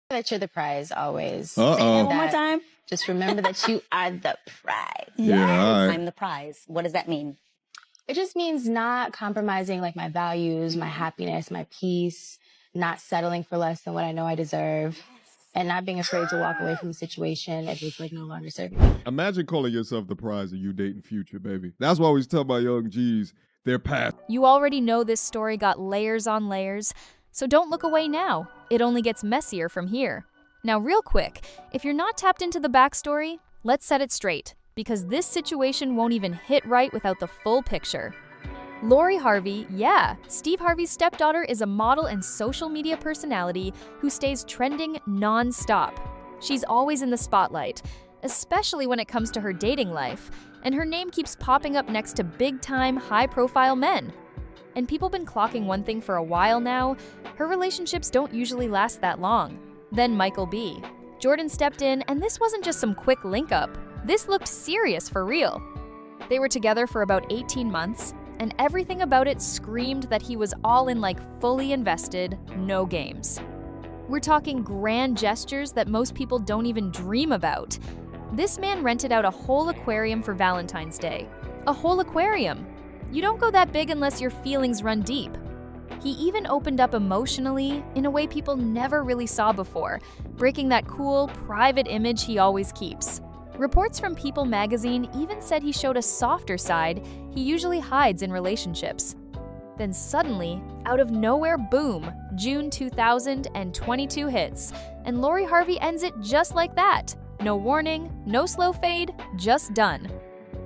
That you're the prize always. Say that Uh-oh. one more time. Just remember that you are the prize. Yeah, all right. I'm the prize. What does that mean? It just means not compromising like my values, my happiness, my peace, not settling for less than what I know I deserve, and not being afraid to walk away from a situation if it's like no longer serving me. Imagine calling yourself the prize and you dating Future, baby. That's why we tell my young G's their path. You already know this story got layers on layers, so don't look away now. It only gets messier from here. Now, real quick, if you're not tapped into the backstory, let's set it straight, because this situation won't even hit right without the full picture. Lori Harvey, yeah, Steve Harvey's stepdaughter, is a model and social media personality who stays trending non-stop. She's always in the spotlight, especially when it comes to her dating life, and her name keeps popping up next to big-time, high-profile men. And people been clocking one thing for a while now: her relationships don't usually last that long. Then Michael B. Jordan stepped in, and this wasn't just some quick link-up. This looked serious for real. They were together for about 18 months, and everything about it screamed that he was all in, like fully invested, no games. We're talking grand gestures that most people don't even dream about. This man rented out a whole aquarium for Valentine's Day. A whole aquarium. You don't go that big unless your feelings run deep. He even opened up emotionally in a way people never really saw before, breaking that cool, private image he always keeps. Reports from People magazine even said he showed a softer side he usually hides in relationships. Then suddenly, out of nowhere, boom, June 2022 hits, and Lori Harvey ends it just like that. No warning, no slow fade, just done.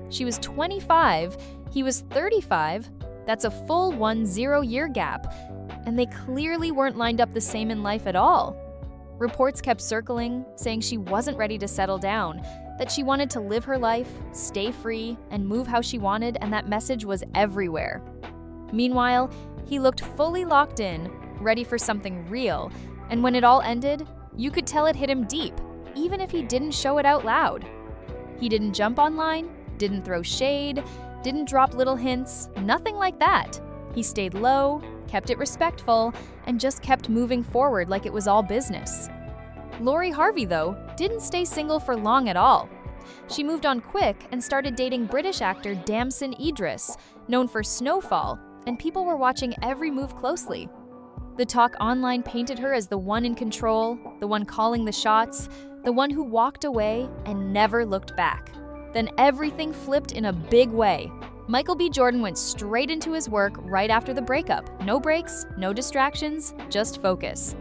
She was 25, he was 35, that's a full 10-year gap, and they clearly weren't lined up the same in life at all. Reports kept circling, saying she wasn't ready to settle down, that she wanted to live her life, stay free, and move how she wanted, and that message was everywhere. Meanwhile, he looked fully locked in, ready for something real, and when it all ended, you could tell it hit him deep, even if he didn't show it out loud. He didn't jump online, didn't throw shade, didn't drop little hints, nothing like that. He stayed low, kept it respectful, and just kept moving forward like it was all business. Lori Harvey, though, didn't stay single for long at all. She moved on quick and started dating British actor Damson Idris, known for Snowfall, and people were watching every move closely. The talk online painted her as the one in control, the one calling the shots, the one who walked away and never looked back. Then everything flipped in a big way. Michael B. Jordan went straight into his work right after the breakup. No breaks, no distractions, just focus.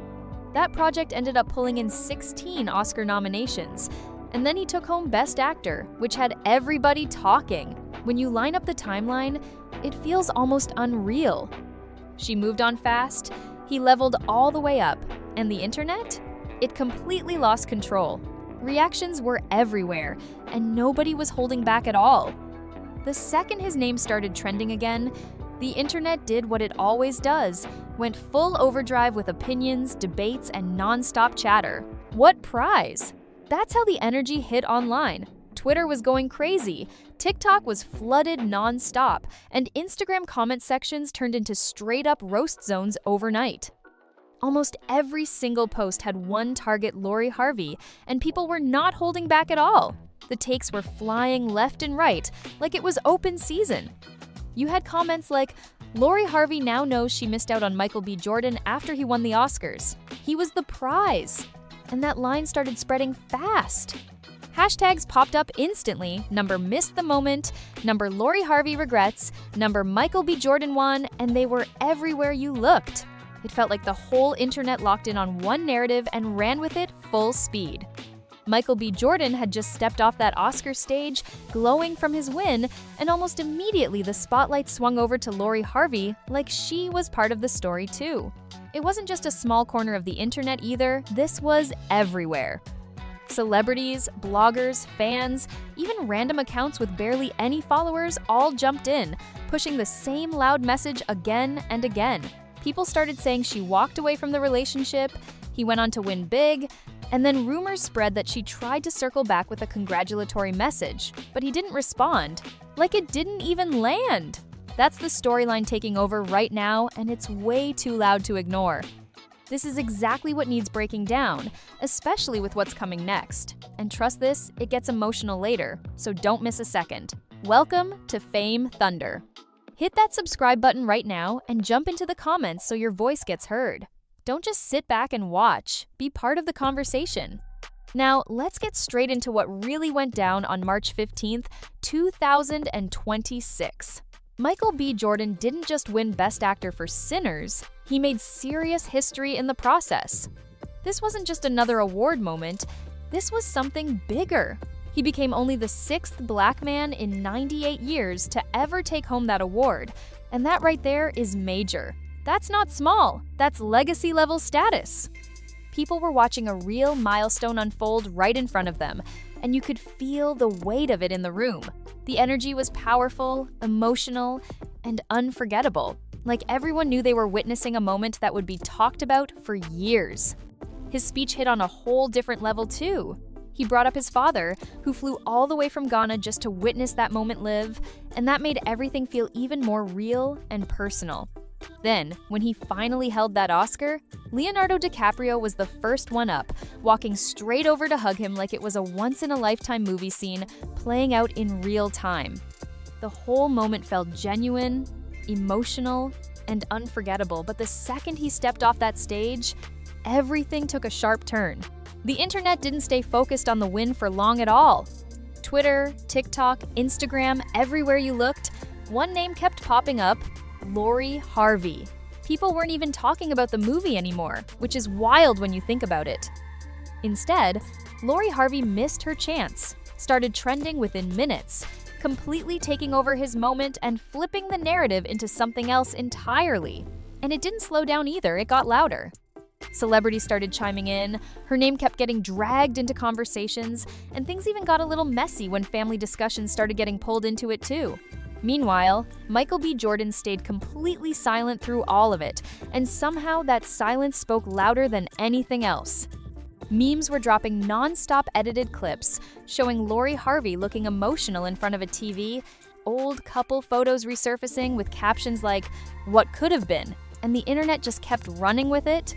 That project ended up pulling in 16 Oscar nominations, and then he took home Best Actor, which had everybody talking. When you line up the timeline, it feels almost unreal. She moved on fast, he leveled all the way up, and the internet? It completely lost control. Reactions were everywhere, and nobody was holding back at all. The second his name started trending again, the internet did what it always does, went full overdrive with opinions, debates, and non-stop chatter. What prize? That's how the energy hit online. Twitter was going crazy, TikTok was flooded non-stop, and Instagram comment sections turned into straight-up roast zones overnight. Almost every single post had one target: Lori Harvey, and people were not holding back at all. The takes were flying left and right, like it was open season. You had comments like, "Lori Harvey now knows she missed out on Michael B. Jordan after he won the Oscars. He was the prize." And that line started spreading fast. Hashtags popped up instantly: number missed the moment, number Lori Harvey regrets, number Michael B. Jordan won, and they were everywhere you looked. It felt like the whole internet locked in on one narrative and ran with it full speed. Michael B. Jordan had just stepped off that Oscar stage, glowing from his win, and almost immediately the spotlight swung over to Lori Harvey like she was part of the story too. It wasn't just a small corner of the internet either, this was everywhere. Celebrities, bloggers, fans, even random accounts with barely any followers all jumped in, pushing the same loud message again and again. People started saying she walked away from the relationship, he went on to win big, and then rumors spread that she tried to circle back with a congratulatory message, but he didn't respond, like it didn't even land. That's the storyline taking over right now, and it's way too loud to ignore. This is exactly what needs breaking down, especially with what's coming next. And trust this, it gets emotional later, so don't miss a second. Welcome to Fame Thunder. Hit that subscribe button right now and jump into the comments so your voice gets heard. Don't just sit back and watch, be part of the conversation. Now, let's get straight into what really went down on March 15th, 2026. Michael B. Jordan didn't just win Best Actor for Sinners, he made serious history in the process. This wasn't just another award moment, this was something bigger. He became only the 6th Black man in 98 years to ever take home that award, and that right there is major. That's not small, that's legacy-level status. People were watching a real milestone unfold right in front of them, and you could feel the weight of it in the room. The energy was powerful, emotional, and unforgettable. Like everyone knew they were witnessing a moment that would be talked about for years. His speech hit on a whole different level too. He brought up his father, who flew all the way from Ghana just to witness that moment live, and that made everything feel even more real and personal. Then, when he finally held that Oscar, Leonardo DiCaprio was the first one up, walking straight over to hug him like it was a once-in-a-lifetime movie scene playing out in real time. The whole moment felt genuine, emotional, and unforgettable, but the second he stepped off that stage, everything took a sharp turn. The internet didn't stay focused on the win for long at all. Twitter, TikTok, Instagram, everywhere you looked, one name kept popping up: Lori Harvey. People weren't even talking about the movie anymore, which is wild when you think about it. Instead, Lori Harvey missed her chance, started trending within minutes, completely taking over his moment and flipping the narrative into something else entirely. And it didn't slow down either, it got louder. Celebrities started chiming in, her name kept getting dragged into conversations, and things even got a little messy when family discussions started getting pulled into it too. Meanwhile, Michael B. Jordan stayed completely silent through all of it, and somehow that silence spoke louder than anything else. Memes were dropping non-stop edited clips, showing Lori Harvey looking emotional in front of a TV, old couple photos resurfacing with captions like, "What could have been?" and the internet just kept running with it.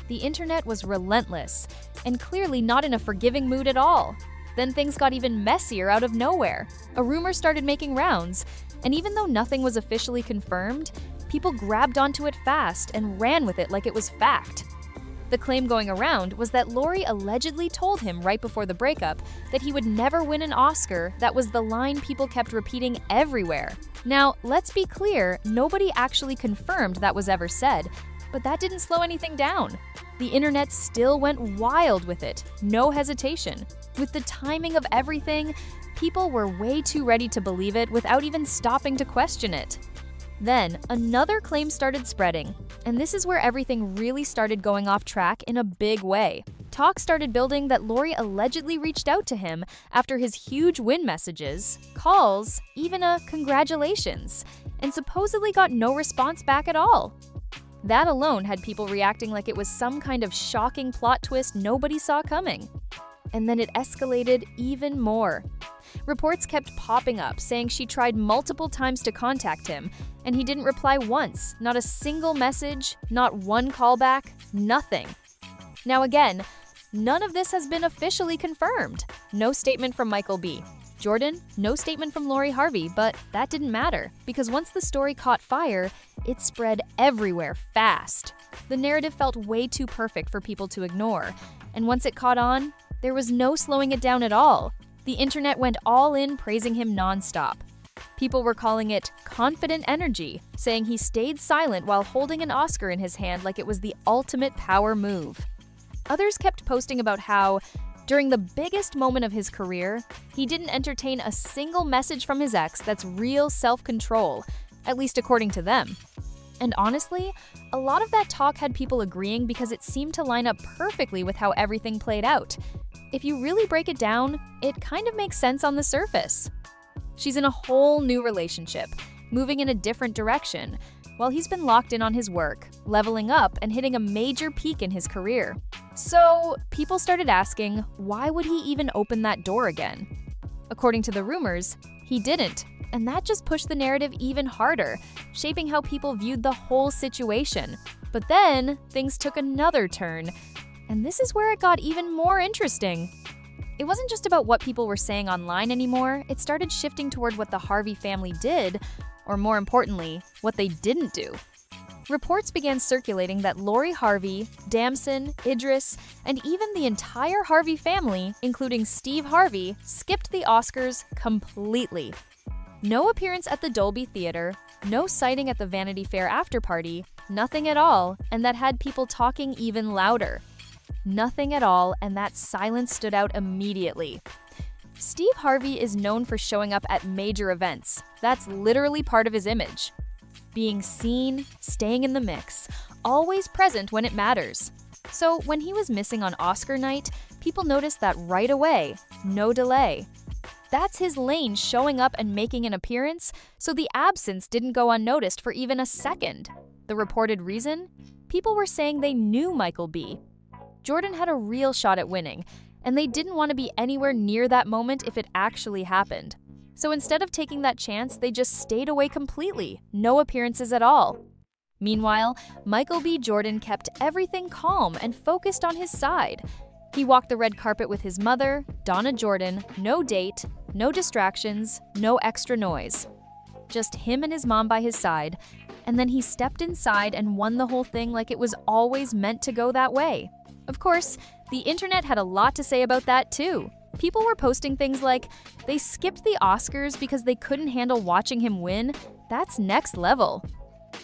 The internet was relentless, and clearly not in a forgiving mood at all. Then things got even messier out of nowhere. A rumor started making rounds, and even though nothing was officially confirmed, people grabbed onto it fast and ran with it like it was fact. The claim going around was that Lori allegedly told him right before the breakup that he would never win an Oscar. That was the line people kept repeating everywhere. Now, let's be clear, nobody actually confirmed that was ever said, but that didn't slow anything down. The internet still went wild with it, no hesitation. With the timing of everything, people were way too ready to believe it without even stopping to question it. Then, another claim started spreading, and this is where everything really started going off track in a big way. Talk started building that Lori allegedly reached out to him after his huge win messages, calls, even a congratulations, and supposedly got no response back at all. That alone had people reacting like it was some kind of shocking plot twist nobody saw coming. And then it escalated even more. Reports kept popping up saying she tried multiple times to contact him, and he didn't reply once, not a single message, not one callback, nothing. Now again, none of this has been officially confirmed. No statement from Michael B. Jordan, no statement from Lori Harvey, but that didn't matter, because once the story caught fire, it spread everywhere fast. The narrative felt way too perfect for people to ignore, and once it caught on, there was no slowing it down at all. The internet went all in praising him nonstop. People were calling it confident energy, saying he stayed silent while holding an Oscar in his hand like it was the ultimate power move. Others kept posting about how, during the biggest moment of his career, he didn't entertain a single message from his ex that's real self-control, at least according to them. And honestly, a lot of that talk had people agreeing because it seemed to line up perfectly with how everything played out. If you really break it down, it kind of makes sense on the surface. She's in a whole new relationship, moving in a different direction, while he's been locked in on his work, leveling up and hitting a major peak in his career. So, people started asking, why would he even open that door again? According to the rumors, he didn't, and that just pushed the narrative even harder, shaping how people viewed the whole situation. But then, things took another turn, and this is where it got even more interesting. It wasn't just about what people were saying online anymore, it started shifting toward what the Harvey family did, or more importantly, what they didn't do. Reports began circulating that Lori Harvey, Damson, Idris, and even the entire Harvey family, including Steve Harvey, skipped the Oscars completely. No appearance at the Dolby Theater, no sighting at the Vanity Fair after-party, nothing at all, and that had people talking even louder. Nothing at all, and that silence stood out immediately. Steve Harvey is known for showing up at major events. That's literally part of his image. Being seen, staying in the mix, always present when it matters. So when he was missing on Oscar night, people noticed that right away, no delay. That's his lane showing up and making an appearance, so the absence didn't go unnoticed for even a second. The reported reason? People were saying they knew Michael B. Jordan had a real shot at winning, and they didn't want to be anywhere near that moment if it actually happened. So instead of taking that chance, they just stayed away completely, no appearances at all. Meanwhile, Michael B. Jordan kept everything calm and focused on his side. He walked the red carpet with his mother, Donna Jordan, no date, no distractions, no extra noise. Just him and his mom by his side, and then he stepped inside and won the whole thing like it was always meant to go that way. Of course, the internet had a lot to say about that too. People were posting things like, they skipped the Oscars because they couldn't handle watching him win. That's next level.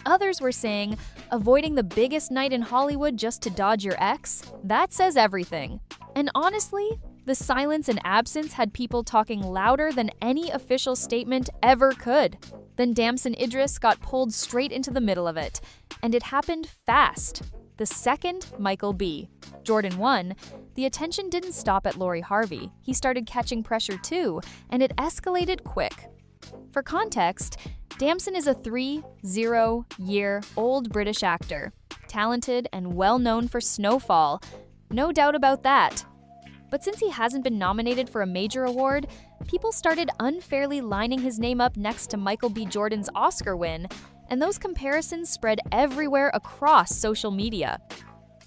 Others were saying, avoiding the biggest night in Hollywood just to dodge your ex? That says everything. And honestly, the silence and absence had people talking louder than any official statement ever could. Then Damson Idris got pulled straight into the middle of it. And it happened fast. The second Michael B. Jordan won, the attention didn't stop at Lori Harvey. He started catching pressure too, and it escalated quick. For context, Damson is a 30-year-old British actor, talented and well known for Snowfall. No doubt about that. But since he hasn't been nominated for a major award, people started unfairly lining his name up next to Michael B. Jordan's Oscar win, and those comparisons spread everywhere across social media.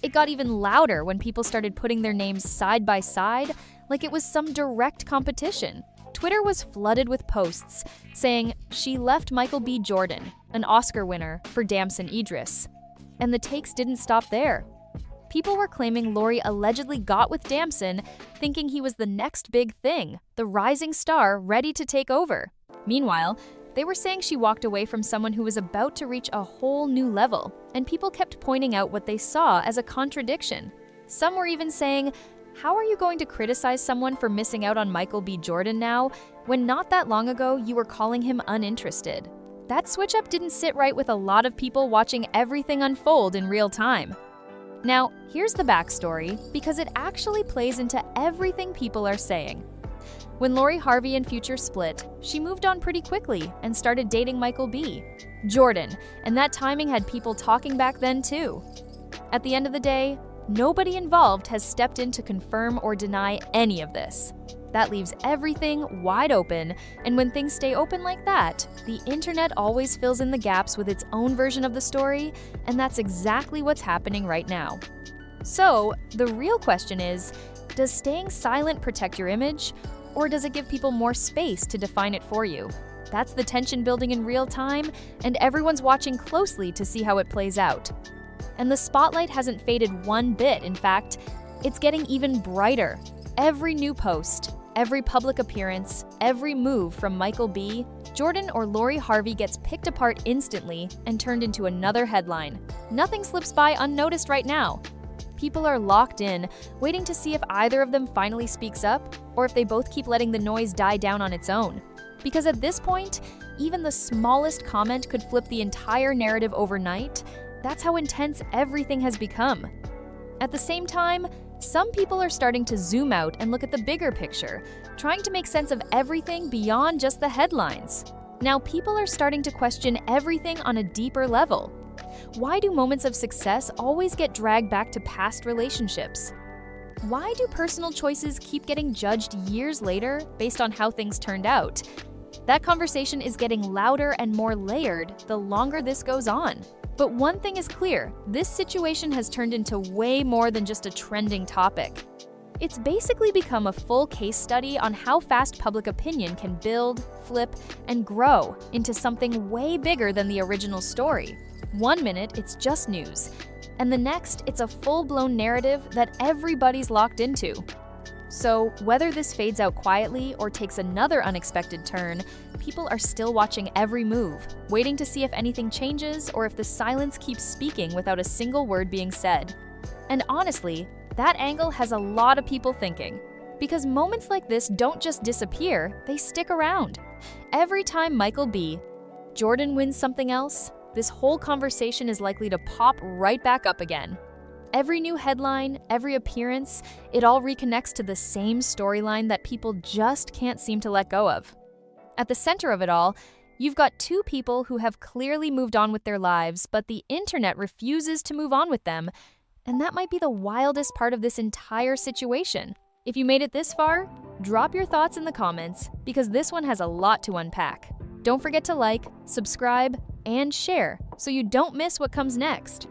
It got even louder when people started putting their names side by side like it was some direct competition. Twitter was flooded with posts saying, "She left Michael B. Jordan, an Oscar winner, for Damson Idris." And the takes didn't stop there. People were claiming Lori allegedly got with Damson, thinking he was the next big thing, the rising star ready to take over. Meanwhile, they were saying she walked away from someone who was about to reach a whole new level, and people kept pointing out what they saw as a contradiction. Some were even saying, how are you going to criticize someone for missing out on Michael B. Jordan now, when not that long ago you were calling him uninterested? That switch-up didn't sit right with a lot of people watching everything unfold in real time. Now, here's the backstory, because it actually plays into everything people are saying. When Lori Harvey and Future split, she moved on pretty quickly and started dating Michael B. Jordan, and that timing had people talking back then too. At the end of the day, nobody involved has stepped in to confirm or deny any of this. That leaves everything wide open, and when things stay open like that, the internet always fills in the gaps with its own version of the story, and that's exactly what's happening right now. So, the real question is, does staying silent protect your image, or does it give people more space to define it for you? That's the tension building in real time, and everyone's watching closely to see how it plays out. And the spotlight hasn't faded one bit. In fact, it's getting even brighter. Every new post, every public appearance, every move from Michael B., Jordan or Lori Harvey gets picked apart instantly and turned into another headline. Nothing slips by unnoticed right now. People are locked in, waiting to see if either of them finally speaks up, or if they both keep letting the noise die down on its own. Because at this point, even the smallest comment could flip the entire narrative overnight. That's how intense everything has become. At the same time, some people are starting to zoom out and look at the bigger picture, trying to make sense of everything beyond just the headlines. Now, people are starting to question everything on a deeper level. Why do moments of success always get dragged back to past relationships? Why do personal choices keep getting judged years later based on how things turned out? That conversation is getting louder and more layered the longer this goes on. But one thing is clear, this situation has turned into way more than just a trending topic. It's basically become a full case study on how fast public opinion can build, flip, and grow into something way bigger than the original story. One minute, it's just news, and the next, it's a full-blown narrative that everybody's locked into. So, whether this fades out quietly or takes another unexpected turn, people are still watching every move, waiting to see if anything changes or if the silence keeps speaking without a single word being said. And honestly, that angle has a lot of people thinking. Because moments like this don't just disappear, they stick around. Every time Michael B. Jordan wins something else, this whole conversation is likely to pop right back up again. Every new headline, every appearance, it all reconnects to the same storyline that people just can't seem to let go of. At the center of it all, you've got two people who have clearly moved on with their lives, but the internet refuses to move on with them. And that might be the wildest part of this entire situation. If you made it this far, drop your thoughts in the comments, because this one has a lot to unpack. Don't forget to like, subscribe, and share so you don't miss what comes next.